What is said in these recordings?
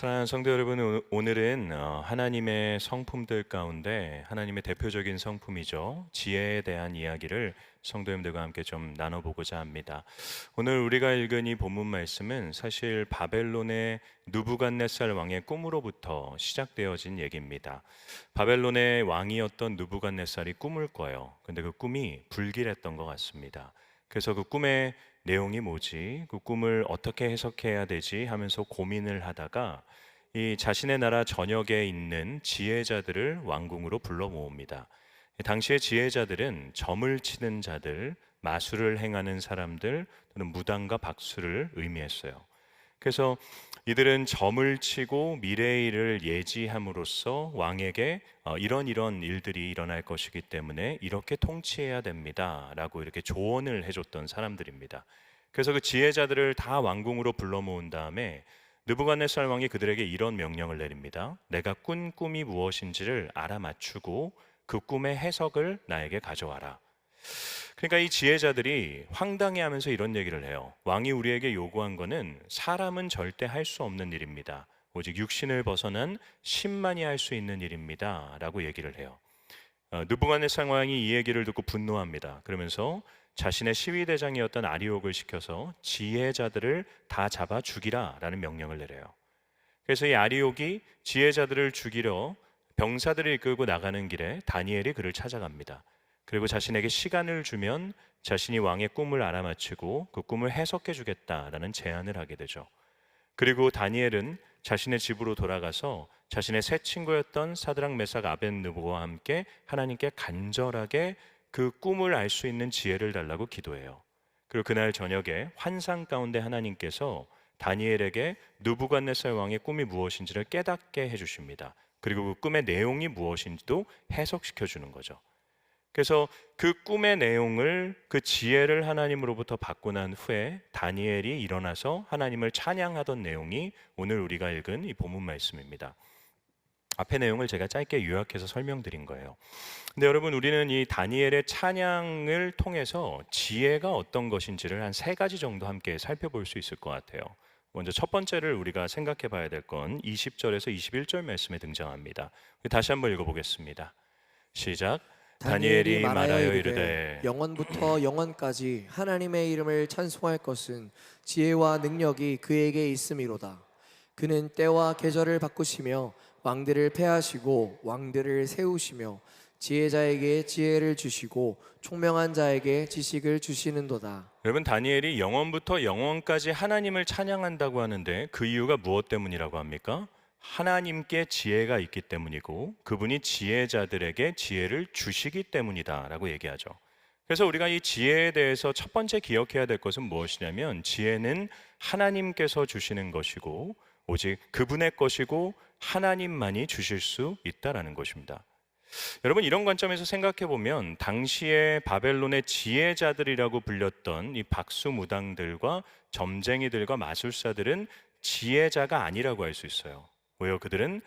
사랑하는 성도 여러분, 오늘은 하나님의 성품들 가운데 하나님의 대표적인 성품이죠. 지혜에 대한 이야기를 성도님들과 함께 좀 나눠보고자 합니다. 오늘 우리가 읽은 이 본문 말씀은 사실 바벨론의 느부갓네살 왕의 꿈으로부터 시작되어진 얘기입니다. 바벨론의 왕이었던 느부갓네살이 꿈을 꿔요. 근데 그 꿈이 불길했던 것 같습니다. 그래서 그 꿈의 내용이 뭐지? 그 꿈을 어떻게 해석해야 되지? 하면서 고민을 하다가 이 자신의 나라 전역에 있는 지혜자들을 왕궁으로 불러 모읍니다. 당시의 지혜자들은 점을 치는 자들, 마술을 행하는 사람들 또는 무당과 박수를 의미했어요. 그래서 이들은 점을 치고 미래의 일을 예지함으로써 왕에게 이런 일들이 일어날 것이기 때문에 이렇게 통치해야 됩니다 라고 이렇게 조언을 해줬던 사람들입니다. 그래서 그 지혜자들을 다 왕궁으로 불러 모은 다음에 느부갓네살 왕이 그들에게 이런 명령을 내립니다. 내가 꾼 꿈이 무엇인지를 알아맞추고 그 꿈의 해석을 나에게 가져와라. 그러니까 이 지혜자들이 황당해하면서 이런 얘기를 해요. 왕이 우리에게 요구한 거는 사람은 절대 할 수 없는 일입니다. 오직 육신을 벗어난 신만이 할 수 있는 일입니다 라고 얘기를 해요. 느부갓네살 왕이 이 얘기를 듣고 분노합니다. 그러면서 자신의 시위대장이었던 아리옥을 시켜서 지혜자들을 다 잡아 죽이라 라는 명령을 내려요. 그래서 이 아리옥이 지혜자들을 죽이려 병사들을 이끌고 나가는 길에 다니엘이 그를 찾아갑니다. 그리고 자신에게 시간을 주면 자신이 왕의 꿈을 알아맞히고 그 꿈을 해석해 주겠다라는 제안을 하게 되죠. 그리고 다니엘은 자신의 집으로 돌아가서 자신의 새 친구였던 사드락 메삭 아벳느고와 함께 하나님께 간절하게 그 꿈을 알 수 있는 지혜를 달라고 기도해요. 그리고 그날 저녁에 환상 가운데 하나님께서 다니엘에게 느부갓네살 왕의 꿈이 무엇인지를 깨닫게 해주십니다. 그리고 그 꿈의 내용이 무엇인지도 해석시켜 주는 거죠. 그래서 그 꿈의 내용을, 그 지혜를 하나님으로부터 받고 난 후에 다니엘이 일어나서 하나님을 찬양하던 내용이 오늘 우리가 읽은 이 본문 말씀입니다. 앞의 내용을 제가 짧게 요약해서 설명드린 거예요. 근데 여러분, 우리는 이 다니엘의 찬양을 통해서 지혜가 어떤 것인지를 한 세 가지 정도 함께 살펴볼 수 있을 것 같아요. 먼저 첫 번째를 우리가 생각해 봐야 될 건 20절에서 21절 말씀에 등장합니다. 다시 한번 읽어보겠습니다. 시작. 다니엘이 다니엘이 말하여 말하여 이르되 이르되 영원부터 영원까지 하나님의 이름을 찬송할 것은 지혜와 능력이 그에게 있음이로다. 그는 때와 계절을 바꾸시며 왕들을 패하시고 왕들을 세우시며 지혜자에게 지혜를 주시고 총명한 자에게 지식을 주시는도다. 여러분, 다니엘이 영원부터 영원까지 하나님을 찬양한다고 하는데 그 이유가 무엇 때문이라고 합니까? 하나님께 지혜가 있기 때문이고 그분이 지혜자들에게 지혜를 주시기 때문이다라고 얘기하죠. 그래서 우리가 이 지혜에 대해서 첫 번째 기억해야 될 것은 무엇이냐면 지혜는 하나님께서 주시는 것이고 오직 그분의 것이고 하나님만이 주실 수 있다라는 것입니다. 여러분, 이런 관점에서 생각해 보면 당시에 바벨론의 지혜자들이라고 불렸던 이 박수무당들과 점쟁이들과 마술사들은 지혜자가 아니라고 할 수 있어요. 왜요? 그들은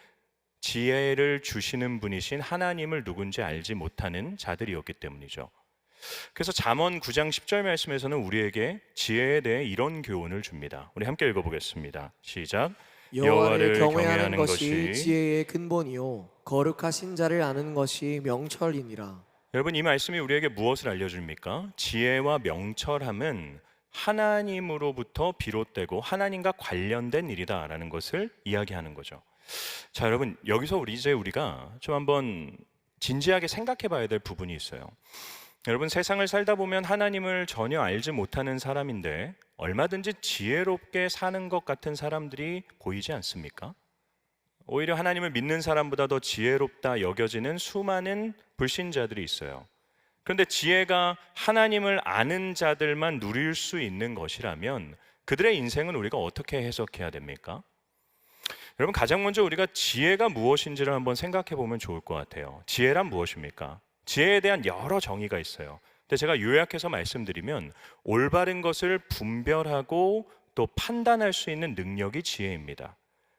지혜를 주시는 분이신 하나님을 누군지 알지 못하는 자들이었기 때문이죠. 그래서 잠언 9장 10절 말씀에서는 우리에게 지혜에 대해 이런 교훈을 줍니다. 우리 함께 읽어보겠습니다. 시작. 여호와를 경외하는 것이 지혜의 근본이요 거룩하신 자를 아는 것이 명철이니라. 여러분, 이 말씀이 우리에게 무엇을 알려줍니까? 지혜와 명철함은 하나님으로부터 비롯되고 하나님과 관련된 일이다라는 것을 이야기하는 거죠. 자, 여러분, 여기서 우리가 좀 한번 진지하게 생각해 봐야 될 부분이 있어요. 여러분, 세상을 살다 보면 하나님을 전혀 알지 못하는 사람인데 얼마든지 지혜롭게 사는 것 같은 사람들이 보이지 않습니까? 오히려 하나님을 믿는 사람보다 더 지혜롭다 여겨지는 수많은 불신자들이 있어요. 그런데 지혜가 하나님을 아는 자들만 누릴 수 있는 것이라면 그들의 인생은 우리가 어떻게 해석해야 됩니까? 여러분, 가장 먼저 우리가 지혜가 무엇인지를 한번 생각해 보면 좋을 것 같아요. 지혜란 무엇입니까? 지혜에 대한 여러 정의가 있어요. 근데 제가 요약해서 말씀드리면 올바른 것을 분별하고 또 판단할 수 있는 능력이 지혜입니다.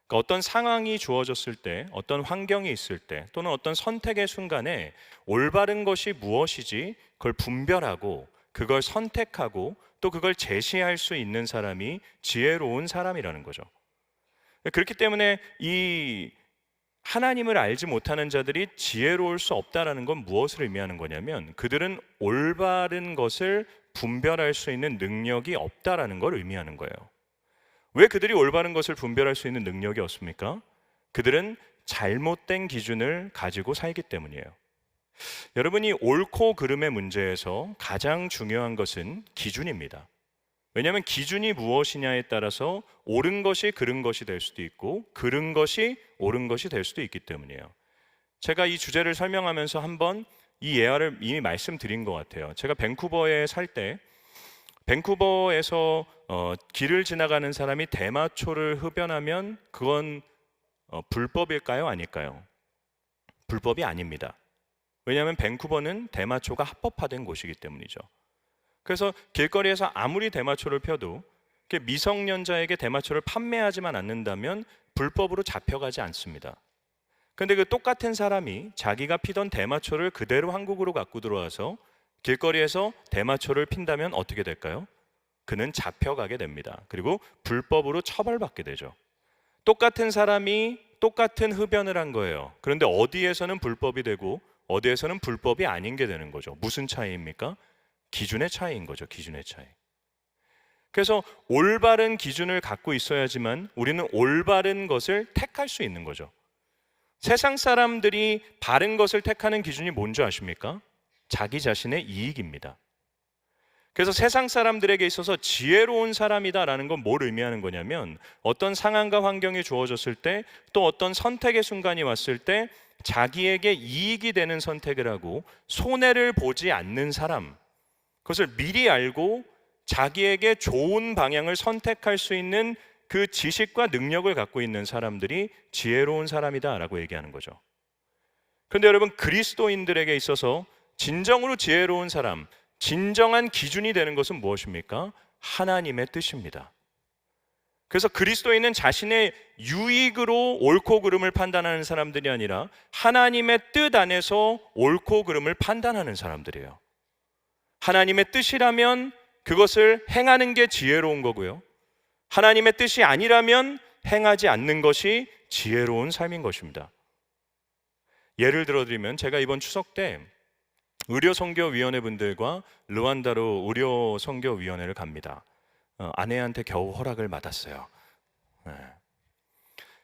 그러니까 어떤 상황이 주어졌을 때, 어떤 환경이 있을 때, 또는 어떤 선택의 순간에 올바른 것이 무엇이지 그걸 분별하고 그걸 선택하고 또 그걸 제시할 수 있는 사람이 지혜로운 사람이라는 거죠. 그렇기 때문에 이 하나님을 알지 못하는 자들이 지혜로울 수 없다라는 건 무엇을 의미하는 거냐면 그들은 올바른 것을 분별할 수 있는 능력이 없다라는 걸 의미하는 거예요. 왜 그들이 올바른 것을 분별할 수 있는 능력이 없습니까? 그들은 잘못된 기준을 가지고 살기 때문이에요. 여러분이 옳고 그름의 문제에서 가장 중요한 것은 기준입니다. 왜냐하면 기준이 무엇이냐에 따라서 옳은 것이 그른 것이 될 수도 있고 그른 것이 옳은 것이 될 수도 있기 때문이에요. 제가 이 주제를 설명하면서 한번 이 예화를 이미 말씀드린 것 같아요. 제가 밴쿠버에 살 때 밴쿠버에서 길을 지나가는 사람이 대마초를 흡연하면 그건 불법일까요? 아닐까요? 불법이 아닙니다. 왜냐하면 밴쿠버는 대마초가 합법화된 곳이기 때문이죠. 그래서 길거리에서 아무리 대마초를 펴도 미성년자에게 대마초를 판매하지만 않는다면 불법으로 잡혀가지 않습니다. 그런데 그 똑같은 사람이 자기가 피던 대마초를 그대로 한국으로 갖고 들어와서 길거리에서 대마초를 핀다면 어떻게 될까요? 그는 잡혀가게 됩니다. 그리고 불법으로 처벌받게 되죠. 똑같은 사람이 똑같은 흡연을 한 거예요. 그런데 어디에서는 불법이 되고 어디에서는 불법이 아닌 게 되는 거죠. 무슨 차이입니까? 기준의 차이인 거죠. 기준의 차이. 그래서 올바른 기준을 갖고 있어야지만 우리는 올바른 것을 택할 수 있는 거죠. 세상 사람들이 바른 것을 택하는 기준이 뭔지 아십니까? 자기 자신의 이익입니다. 그래서 세상 사람들에게 있어서 지혜로운 사람이다라는 건 뭘 의미하는 거냐면 어떤 상황과 환경이 주어졌을 때 또 어떤 선택의 순간이 왔을 때 자기에게 이익이 되는 선택을 하고 손해를 보지 않는 사람, 그것을 미리 알고 자기에게 좋은 방향을 선택할 수 있는 그 지식과 능력을 갖고 있는 사람들이 지혜로운 사람이다라고 얘기하는 거죠. 그런데 여러분, 그리스도인들에게 있어서 진정으로 지혜로운 사람, 진정한 기준이 되는 것은 무엇입니까? 하나님의 뜻입니다. 그래서 그리스도인은 자신의 유익으로 옳고 그름을 판단하는 사람들이 아니라 하나님의 뜻 안에서 옳고 그름을 판단하는 사람들이에요. 하나님의 뜻이라면 그것을 행하는 게 지혜로운 거고요. 하나님의 뜻이 아니라면 행하지 않는 것이 지혜로운 삶인 것입니다. 예를 들어드리면 제가 이번 추석 때 의료선교위원회 분들과 르완다로 의료선교위원회를 갑니다. 아내한테 겨우 허락을 받았어요.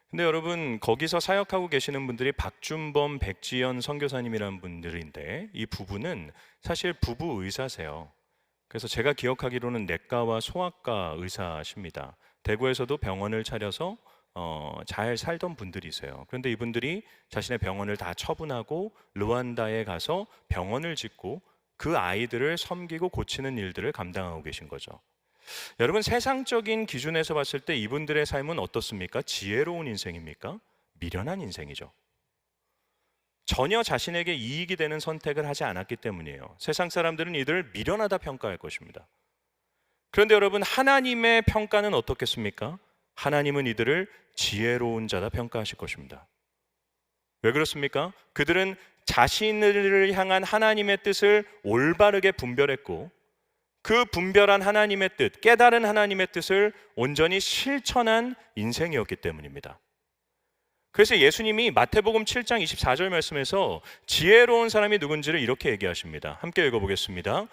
근데 여러분, 거기서 사역하고 계시는 분들이 박준범, 백지연 선교사님이라는 분들인데 이 부부는 사실 부부 의사세요. 그래서 제가 기억하기로는 내과와 소아과 의사십니다. 대구에서도 병원을 차려서 잘 살던 분들이세요. 그런데 이분들이 자신의 병원을 다 처분하고 르완다에 가서 병원을 짓고 그 아이들을 섬기고 고치는 일들을 감당하고 계신 거죠. 여러분, 세상적인 기준에서 봤을 때 이분들의 삶은 어떻습니까? 지혜로운 인생입니까? 미련한 인생이죠. 전혀 자신에게 이익이 되는 선택을 하지 않았기 때문이에요. 세상 사람들은 이들을 미련하다 평가할 것입니다. 그런데 여러분, 하나님의 평가는 어떻겠습니까? 하나님은 이들을 지혜로운 자다 평가하실 것입니다. 왜 그렇습니까? 그들은 자신을 향한 하나님의 뜻을 올바르게 분별했고 그 분별한 하나님의 뜻, 깨달은 하나님의 뜻을 온전히 실천한 인생이었기 때문입니다. 그래서 예수님이 마태복음 7장 24절 말씀에서 지혜로운 사람이 누군지를 이렇게 얘기하십니다. 함께 읽어보겠습니다.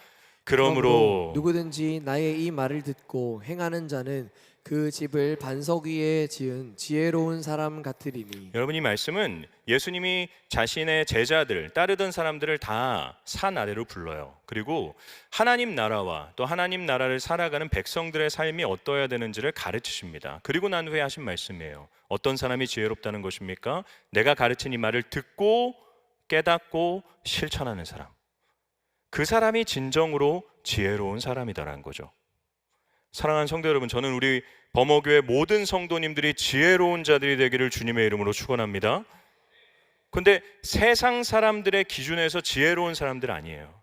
그러므로 누구든지 나의 이 말을 듣고 행하는 자는 그 집을 반석 위에 지은 지혜로운 사람 같으리니. 여러분, 이 말씀은 예수님이 자신의 제자들, 따르던 사람들을 다 산 아래로 불러요. 그리고 하나님 나라와 또 하나님 나라를 살아가는 백성들의 삶이 어떠해야 되는지를 가르치십니다. 그리고 난 후에 하신 말씀이에요. 어떤 사람이 지혜롭다는 것입니까? 내가 가르친 이 말을 듣고 깨닫고 실천하는 사람. 그 사람이 진정으로 지혜로운 사람이다라는 거죠. 사랑하는 성도 여러분, 저는 우리 범어교회 모든 성도님들이 지혜로운 자들이 되기를 주님의 이름으로 축원합니다. 그런데 세상 사람들의 기준에서 지혜로운 사람들 아니에요.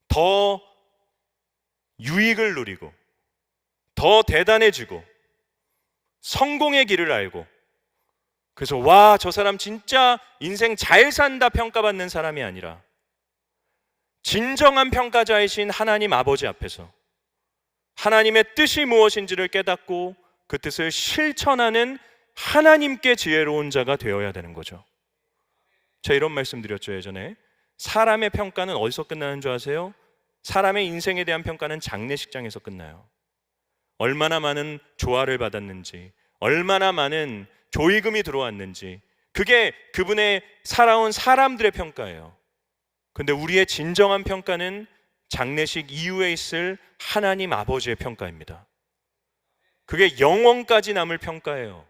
더 유익을 누리고 더 대단해지고 성공의 길을 알고 그래서 와, 저 사람 진짜 인생 잘 산다 평가받는 사람이 아니라 진정한 평가자이신 하나님 아버지 앞에서 하나님의 뜻이 무엇인지를 깨닫고 그 뜻을 실천하는 하나님께 지혜로운 자가 되어야 되는 거죠. 제가 이런 말씀 드렸죠, 예전에. 사람의 평가는 어디서 끝나는 줄 아세요? 사람의 인생에 대한 평가는 장례식장에서 끝나요. 얼마나 많은 조화를 받았는지, 얼마나 많은 조의금이 들어왔는지, 그게 그분의 살아온 사람들의 평가예요. 근데 우리의 진정한 평가는 장례식 이후에 있을 하나님 아버지의 평가입니다. 그게 영원까지 남을 평가예요.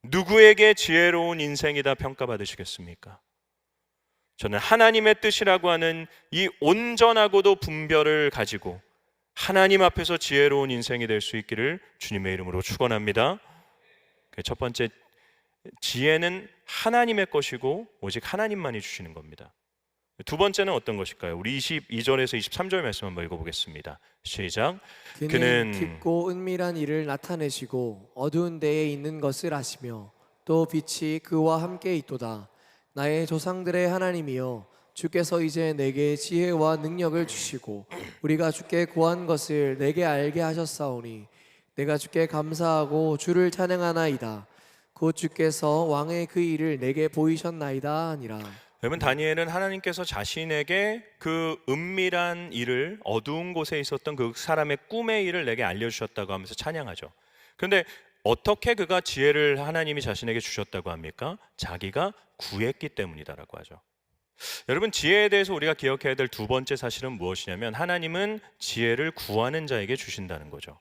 누구에게 지혜로운 인생이다 평가받으시겠습니까? 저는 하나님의 뜻이라고 하는 이 온전하고도 분별을 가지고 하나님 앞에서 지혜로운 인생이 될 수 있기를 주님의 이름으로 축원합니다. 첫 번째, 지혜는 하나님의 것이고 오직 하나님만이 주시는 겁니다. 두 번째는 어떤 것일까요? 우리 22절에서 23절 말씀 한번 읽어보겠습니다. 시작. 그는 깊고 은밀한 일을 나타내시고 어두운 데에 있는 것을 아시며 또 빛이 그와 함께 있도다. 나의 조상들의 하나님이여, 주께서 이제 내게 지혜와 능력을 주시고 우리가 주께 구한 것을 내게 알게 하셨사오니 내가 주께 감사하고 주를 찬양하나이다. 곧 주께서 왕의 그 일을 내게 보이셨나이다 하니라. 여러분, 다니엘은 하나님께서 자신에게 그 은밀한 일을, 어두운 곳에 있었던 그 사람의 꿈의 일을 내게 알려주셨다고 하면서 찬양하죠. 그런데 어떻게 그가 지혜를 하나님이 자신에게 주셨다고 합니까? 자기가 구했기 때문이다라고 하죠. 여러분, 지혜에 대해서 우리가 기억해야 될 두 번째 사실은 무엇이냐면 하나님은 지혜를 구하는 자에게 주신다는 거죠.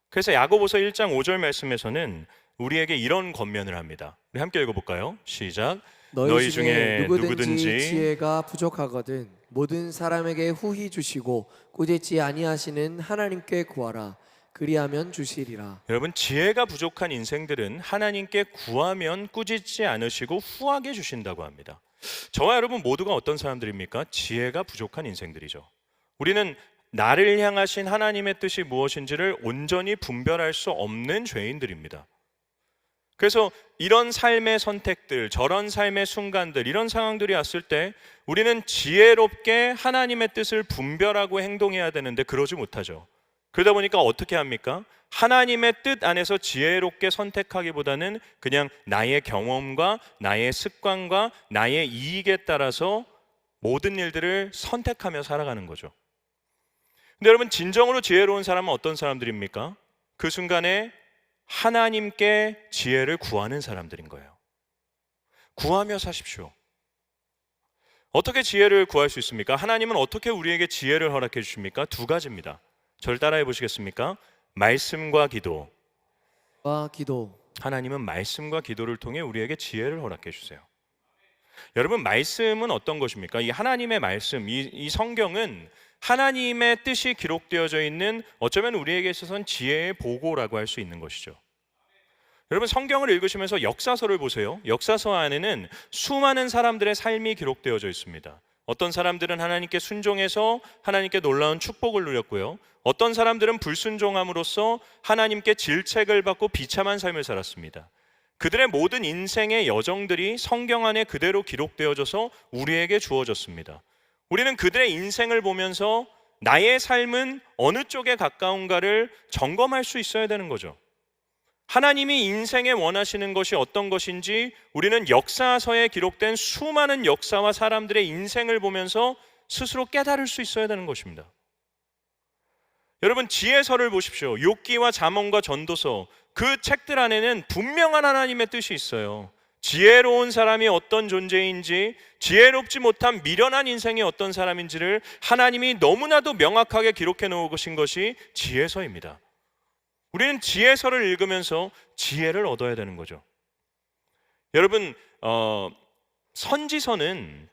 그래서 야고보서 1장 5절 말씀에서는 우리에게 이런 권면을 합니다. 우리 함께 읽어볼까요? 시작. 너희 중에 누구든지 지혜가 부족하거든 모든 사람에게 후히 주시고 꾸짖지 아니하시는 하나님께 구하라. 그리하면 주시리라. 여러분, 지혜가 부족한 인생들은 하나님께 구하면 꾸짖지 않으시고 후하게 주신다고 합니다. 저와 여러분 모두가 어떤 사람들입니까? 지혜가 부족한 인생들이죠. 우리는 나를 향하신 하나님의 뜻이 무엇인지를 온전히 분별할 수 없는 죄인들입니다. 그래서 이런 삶의 선택들, 저런 삶의 순간들, 이런 상황들이 왔을 때 우리는 지혜롭게 하나님의 뜻을 분별하고 행동해야 되는데 그러지 못하죠. 그러다 보니까 어떻게 합니까? 하나님의 뜻 안에서 지혜롭게 선택하기보다는 그냥 나의 경험과 나의 습관과 나의 이익에 따라서 모든 일들을 선택하며 살아가는 거죠. 근데 여러분, 진정으로 지혜로운 사람은 어떤 사람들입니까? 그 순간에 하나님께 지혜를 구하는 사람들인 거예요. 구하며 사십시오. 어떻게 지혜를 구할 수 있습니까? 하나님은 어떻게 우리에게 지혜를 허락해 주십니까? 두 가지입니다. 저를 따라해 보시겠습니까? 말씀과 기도. 하나님은 말씀과 기도를 통해 우리에게 지혜를 허락해 주세요. 여러분, 말씀은 어떤 것입니까? 이 하나님의 말씀, 이 성경은 하나님의 뜻이 기록되어져 있는, 어쩌면 우리에게 있어서는 지혜의 보고라고 할 수 있는 것이죠. 여러분, 성경을 읽으시면서 역사서를 보세요. 역사서 안에는 수많은 사람들의 삶이 기록되어져 있습니다. 어떤 사람들은 하나님께 순종해서 하나님께 놀라운 축복을 누렸고요, 어떤 사람들은 불순종함으로써 하나님께 질책을 받고 비참한 삶을 살았습니다. 그들의 모든 인생의 여정들이 성경 안에 그대로 기록되어져서 우리에게 주어졌습니다. 우리는 그들의 인생을 보면서 나의 삶은 어느 쪽에 가까운가를 점검할 수 있어야 되는 거죠. 하나님이 인생에 원하시는 것이 어떤 것인지 우리는 역사서에 기록된 수많은 역사와 사람들의 인생을 보면서 스스로 깨달을 수 있어야 되는 것입니다. 여러분, 지혜서를 보십시오. 욥기와 잠언과 전도서, 그 책들 안에는 분명한 하나님의 뜻이 있어요. 지혜로운 사람이 어떤 존재인지, 지혜롭지 못한 미련한 인생이 어떤 사람인지를 하나님이 너무나도 명확하게 기록해 놓으신 것이 지혜서입니다. 우리는 지혜서를 읽으면서 지혜를 얻어야 되는 거죠. 여러분, 선지서는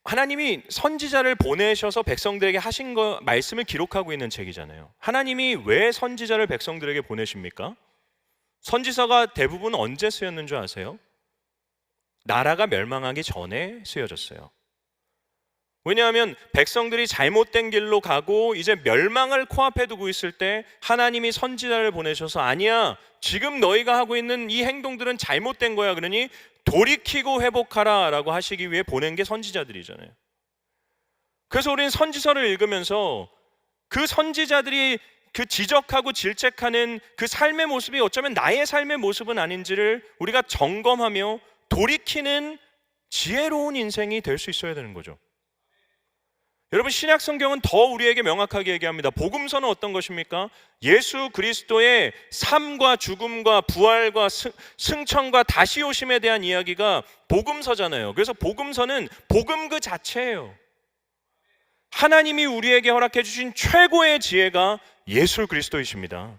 하나님이 선지자를 보내셔서 백성들에게 하신 말씀을 기록하고 있는 책이잖아요. 하나님이 왜 선지자를 백성들에게 보내십니까? 선지서가 대부분 언제 쓰였는 줄 아세요? 나라가 멸망하기 전에 쓰여졌어요. 왜냐하면 백성들이 잘못된 길로 가고 이제 멸망을 코앞에 두고 있을 때 하나님이 선지자를 보내셔서, 아니야, 지금 너희가 하고 있는 이 행동들은 잘못된 거야, 그러니 돌이키고 회복하라 라고 하시기 위해 보낸 게 선지자들이잖아요. 그래서 우리는 선지서를 읽으면서 그 선지자들이 그 지적하고 질책하는 그 삶의 모습이 어쩌면 나의 삶의 모습은 아닌지를 우리가 점검하며 돌이키는 지혜로운 인생이 될 수 있어야 되는 거죠. 여러분, 신약 성경은 더 우리에게 명확하게 얘기합니다. 복음서는 어떤 것입니까? 예수 그리스도의 삶과 죽음과 부활과 승천과 다시 오심에 대한 이야기가 복음서잖아요. 그래서 복음서는 복음 그 자체예요. 하나님이 우리에게 허락해 주신 최고의 지혜가 예수 그리스도이십니다.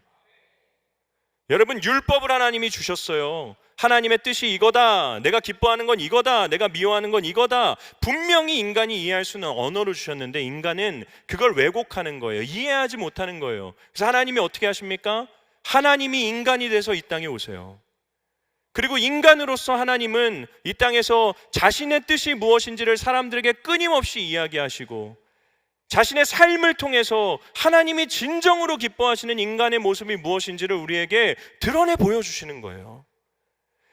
여러분, 율법을 하나님이 주셨어요. 하나님의 뜻이 이거다, 내가 기뻐하는 건 이거다, 내가 미워하는 건 이거다. 분명히 인간이 이해할 수 있는 언어를 주셨는데 인간은 그걸 왜곡하는 거예요. 이해하지 못하는 거예요. 그래서 하나님이 어떻게 하십니까? 하나님이 인간이 돼서 이 땅에 오세요. 그리고 인간으로서 하나님은 이 땅에서 자신의 뜻이 무엇인지를 사람들에게 끊임없이 이야기하시고, 자신의 삶을 통해서 하나님이 진정으로 기뻐하시는 인간의 모습이 무엇인지를 우리에게 드러내 보여주시는 거예요.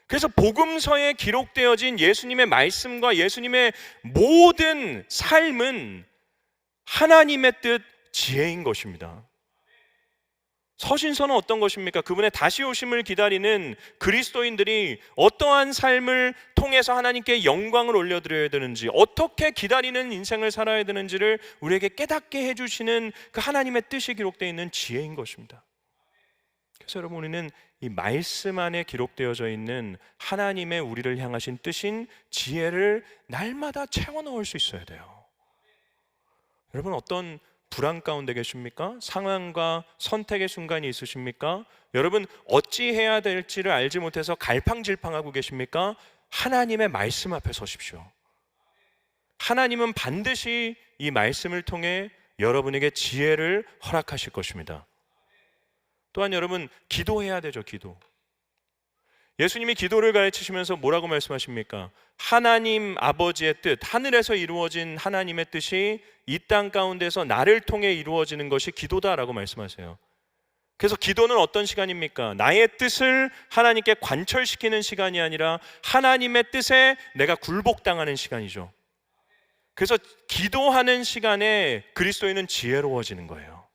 그래서 복음서에 기록되어진 예수님의 말씀과 예수님의 모든 삶은 하나님의 뜻, 지혜인 것입니다. 서신서는 어떤 것입니까? 그분의 다시 오심을 기다리는 그리스도인들이 어떠한 삶을 통해서 하나님께 영광을 올려드려야 되는지, 어떻게 기다리는 인생을 살아야 되는지를 우리에게 깨닫게 해주시는 그 하나님의 뜻이 기록되어 있는 지혜인 것입니다. 그래서 여러분, 우리는 이 말씀 안에 기록되어져 있는 하나님의 우리를 향하신 뜻인 지혜를 날마다 채워 넣을 수 있어야 돼요. 여러분, 어떤 불안 가운데 계십니까? 상황과 선택의 순간이 있으십니까? 여러분, 어찌해야 될지를 알지 못해서 갈팡질팡하고 계십니까? 하나님의 말씀 앞에 서십시오. 하나님은 반드시 이 말씀을 통해 여러분에게 지혜를 허락하실 것입니다. 또한 여러분, 기도해야 되죠. 기도. 예수님이 기도를 가르치시면서 뭐라고 말씀하십니까? 하나님 아버지의 뜻, 하늘에서 이루어진 하나님의 뜻이 이 땅 가운데서 나를 통해 이루어지는 것이 기도다라고 말씀하세요. 그래서 기도는 어떤 시간입니까? 나의 뜻을 하나님께 관철시키는 시간이 아니라 하나님의 뜻에 내가 굴복당하는 시간이죠. 그래서 기도하는 시간에 그리스도인은 지혜로워지는 거예요.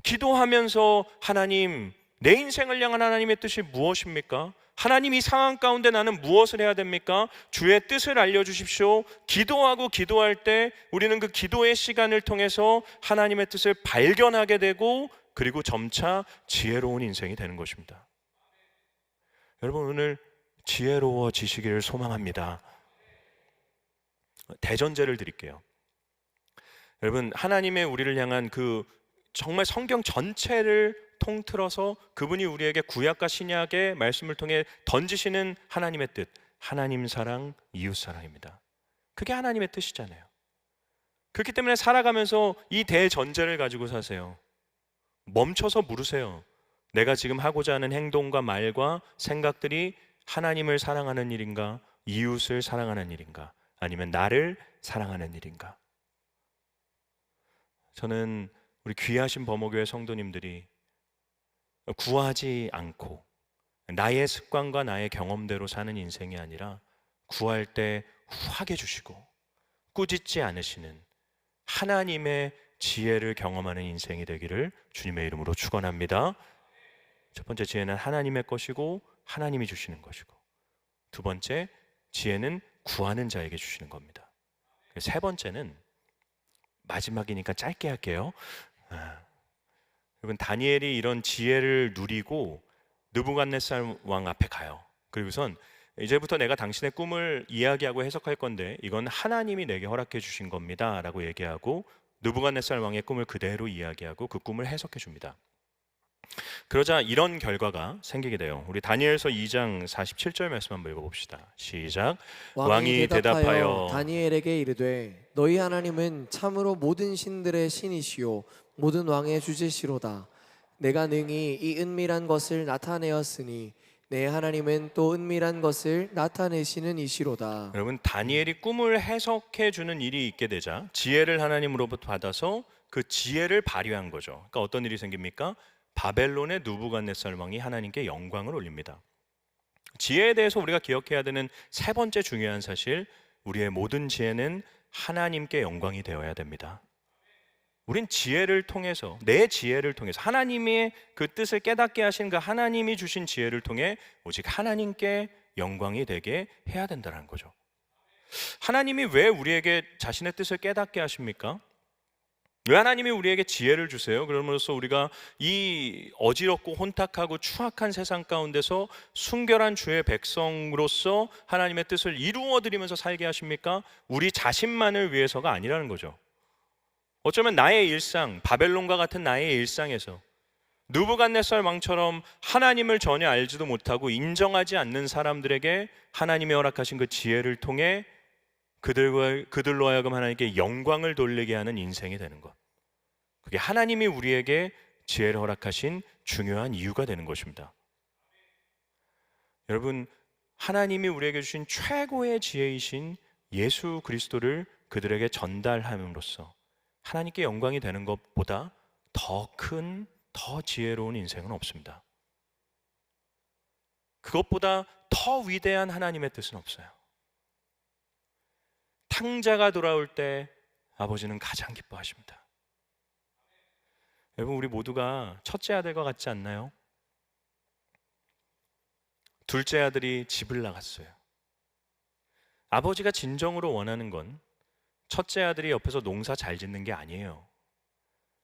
기도하면서 하나님, 내 인생을 향한 하나님의 뜻이 무엇입니까? 하나님, 이 상황 가운데 나는 무엇을 해야 됩니까? 주의 뜻을 알려주십시오. 기도하고 기도할 때 우리는 그 기도의 시간을 통해서 하나님의 뜻을 발견하게 되고, 그리고 점차 지혜로운 인생이 되는 것입니다. 여러분, 오늘 지혜로워지시기를 소망합니다. 대전제를 드릴게요. 여러분, 하나님의 우리를 향한 그 정말 성경 전체를 통틀어서 그분이 우리에게 구약과 신약의 말씀을 통해 던지시는 하나님의 뜻, 하나님 사랑, 이웃 사랑입니다. 그게 하나님의 뜻이잖아요. 그렇기 때문에 살아가면서 이 대전제를 가지고 사세요. 멈춰서 물으세요. 내가 지금 하고자 하는 행동과 말과 생각들이 하나님을 사랑하는 일인가, 이웃을 사랑하는 일인가, 아니면 나를 사랑하는 일인가? 저는 우리 귀하신 범어교회 성도님들이 구하지 않고 나의 습관과 나의 경험대로 사는 인생이 아니라 구할 때 후하게 주시고 꾸짖지 않으시는 하나님의 지혜를 경험하는 인생이 되기를 주님의 이름으로 축원합니다. 첫 번째, 지혜는 하나님의 것이고 하나님이 주시는 것이고, 두 번째, 지혜는 구하는 자에게 주시는 겁니다. 세 번째는 마지막이니까 짧게 할게요. 여러분, 다니엘이 이런 지혜를 누리고 느부갓네살 왕 앞에 가요. 그리고선 이제부터 내가 당신의 꿈을 이야기하고 해석할 건데 이건 하나님이 내게 허락해 주신 겁니다 라고 얘기하고 느부갓네살 왕의 꿈을 그대로 이야기하고 그 꿈을 해석해 줍니다. 그러자 이런 결과가 생기게 돼요. 우리 다니엘서 2장 47절 말씀 한번 읽어봅시다. 시작. 왕이 대답하여 다니엘에게 이르되 너희 하나님은 참으로 모든 신들의 신이시요 모든 왕의 주제시로다. 내가 능히 이 은밀한 것을 나타내었으니 내 하나님은 또 은밀한 것을 나타내시는 이시로다. 여러분, 다니엘이 꿈을 해석해 주는 일이 있게 되자 지혜를 하나님으로부터 받아서 그 지혜를 발휘한 거죠. 그러니까 어떤 일이 생깁니까? 바벨론의 느부갓네살 왕이 하나님께 영광을 올립니다. 지혜에 대해서 우리가 기억해야 되는 세 번째 중요한 사실, 우리의 모든 지혜는 하나님께 영광이 되어야 됩니다. 우린 지혜를 통해서, 내 지혜를 통해서, 하나님의 그 뜻을 깨닫게 하신 그 하나님이 주신 지혜를 통해 오직 하나님께 영광이 되게 해야 된다는 거죠. 하나님이 왜 우리에게 자신의 뜻을 깨닫게 하십니까? 왜 하나님이 우리에게 지혜를 주세요? 그러므로써 우리가 이 어지럽고 혼탁하고 추악한 세상 가운데서 순결한 주의 백성으로서 하나님의 뜻을 이루어 드리면서 살게 하십니까? 우리 자신만을 위해서가 아니라는 거죠. 어쩌면 나의 일상, 바벨론과 같은 나의 일상에서 느부갓네살 왕처럼 하나님을 전혀 알지도 못하고 인정하지 않는 사람들에게 하나님이 허락하신 그 지혜를 통해 그들로 하여금 하나님께 영광을 돌리게 하는 인생이 되는 것, 그게 하나님이 우리에게 지혜를 허락하신 중요한 이유가 되는 것입니다. 여러분, 하나님이 우리에게 주신 최고의 지혜이신 예수 그리스도를 그들에게 전달함으로써 하나님께 영광이 되는 것보다 더 큰, 더 지혜로운 인생은 없습니다. 그것보다 더 위대한 하나님의 뜻은 없어요. 탕자가 돌아올 때 아버지는 가장 기뻐하십니다. 여러분, 우리 모두가 첫째 아들과 같지 않나요? 둘째 아들이 집을 나갔어요. 아버지가 진정으로 원하는 건 첫째 아들이 옆에서 농사 잘 짓는 게 아니에요.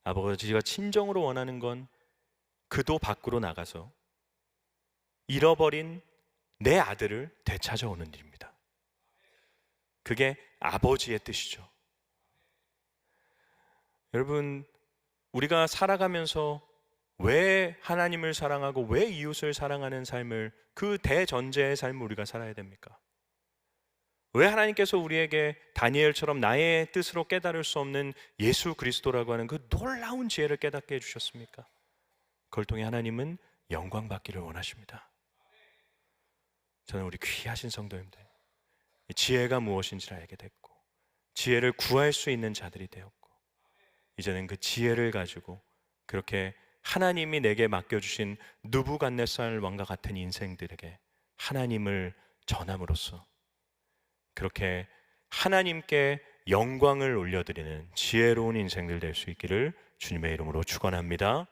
아버지가 진정으로 원하는 건 그도 밖으로 나가서 잃어버린 내 아들을 되찾아오는 일입니다. 그게 아버지의 뜻이죠. 여러분, 우리가 살아가면서 왜 하나님을 사랑하고 왜 이웃을 사랑하는 삶을, 그 대전제의 삶을 우리가 살아야 됩니까? 왜 하나님께서 우리에게 다니엘처럼 나의 뜻으로 깨달을 수 없는 예수 그리스도라고 하는 그 놀라운 지혜를 깨닫게 해주셨습니까? 그걸 통해 하나님은 영광 받기를 원하십니다. 저는 우리 귀하신 성도님들, 지혜가 무엇인지를 알게 됐고 지혜를 구할 수 있는 자들이 되었고, 이제는 그 지혜를 가지고 그렇게 하나님이 내게 맡겨주신 느부갓네살 왕과 같은 인생들에게 하나님을 전함으로써 그렇게 하나님께 영광을 올려드리는 지혜로운 인생들 될 수 있기를 주님의 이름으로 축원합니다.